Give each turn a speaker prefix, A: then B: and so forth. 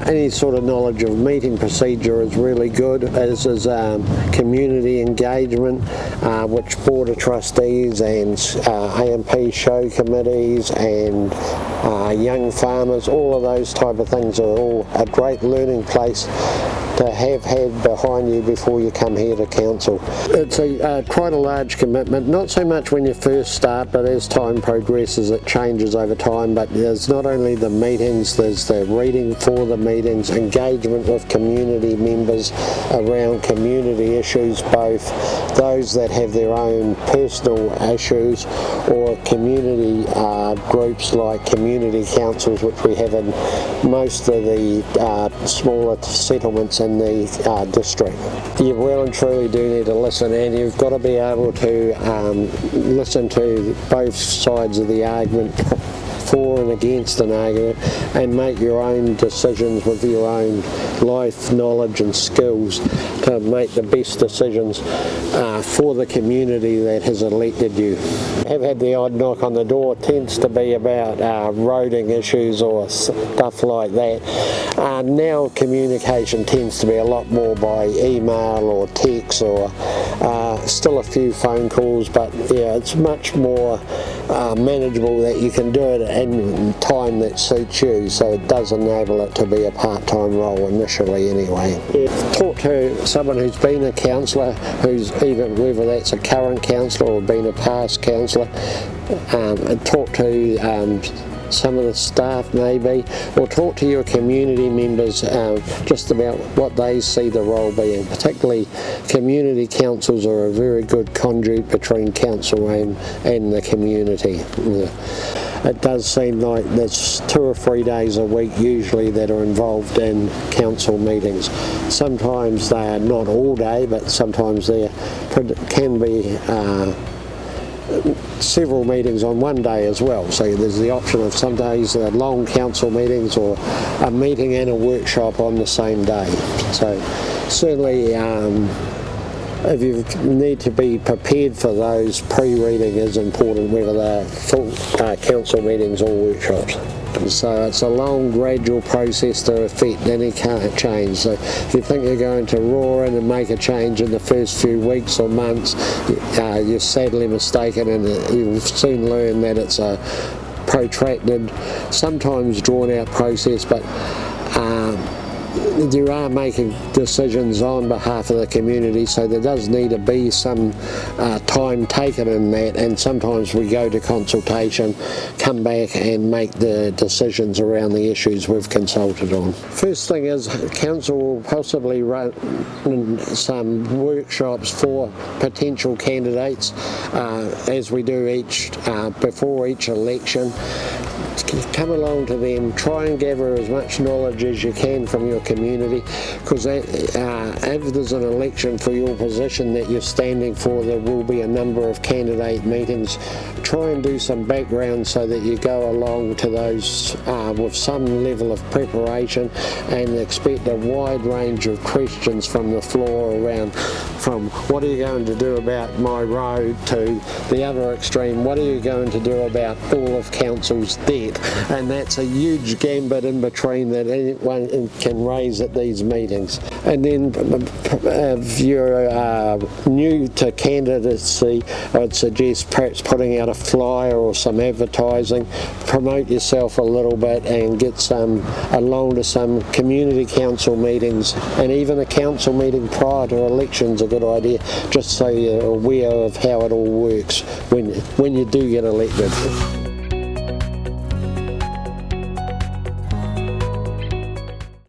A: any sort of knowledge of meeting procedure is really good, as is community engagement, which Board of Trustees and AMP show committees and young farmers, all of those type of things are all a great learning place to have had behind you before you come here to council. It's quite a large commitment, not so much when you first start, but as time progresses it changes over time. But there's not only the meetings, there's the reading for the meetings, engagement with community members around community issues, both those that have their own personal issues or community groups like community councils, which we have in most of the smaller settlements in the district. You well and truly do need to listen, and you've got to be able to listen to both sides of the argument, for and against an argument, and make your own decisions with your own life knowledge and skills to make the best decisions for the community that has elected you. Have had the odd knock on the door, tends to be about roading issues or stuff like that. Now communication tends to be a lot more by email or text, or still a few phone calls, but yeah, it's much more manageable that you can do it in time that suits you, so it does enable it to be a part-time role initially anyway. Talk to someone who's been a councillor, who's even whether that's a current councillor or been a past councillor, and talk to some of the staff maybe, or talk to your community members just about what they see the role being. Particularly community councils are a very good conduit between council and the community. It does seem like there's 2 or 3 days a week usually that are involved in council meetings. Sometimes they are not all day, but sometimes there can be several meetings on one day as well. So there's the option of some days long council meetings, or a meeting and a workshop on the same day. So certainly if you need to be prepared for those, pre-reading is important, whether they're full council meetings or workshops. So it's a long, gradual process to effect any change. So if you think you're going to roar in and make a change in the first few weeks or months, you're sadly mistaken, and you'll soon learn that it's a protracted, sometimes drawn-out process, but you are making decisions on behalf of the community, so there does need to be some time taken in that, and sometimes we go to consultation, come back and make the decisions around the issues we've consulted on. First thing is, council will possibly run some workshops for potential candidates as we do before each election. Come along to them, try and gather as much knowledge as you can from your community, because if there's an election for your position that you're standing for, there will be a number of candidate meetings. Try and do some background so that you go along to those with some level of preparation, and expect a wide range of questions from the floor around, from what are you going to do about my road to the other extreme, what are you going to do about all of council's debt? And that's a huge gambit in between that anyone can raise at these meetings. And then if you're new to candidacy, I'd suggest perhaps putting out a flyer or some advertising, promote yourself a little bit, and get along to some community council meetings, and even a council meeting prior to elections a good idea, just so you're aware of how it all works when you do get elected.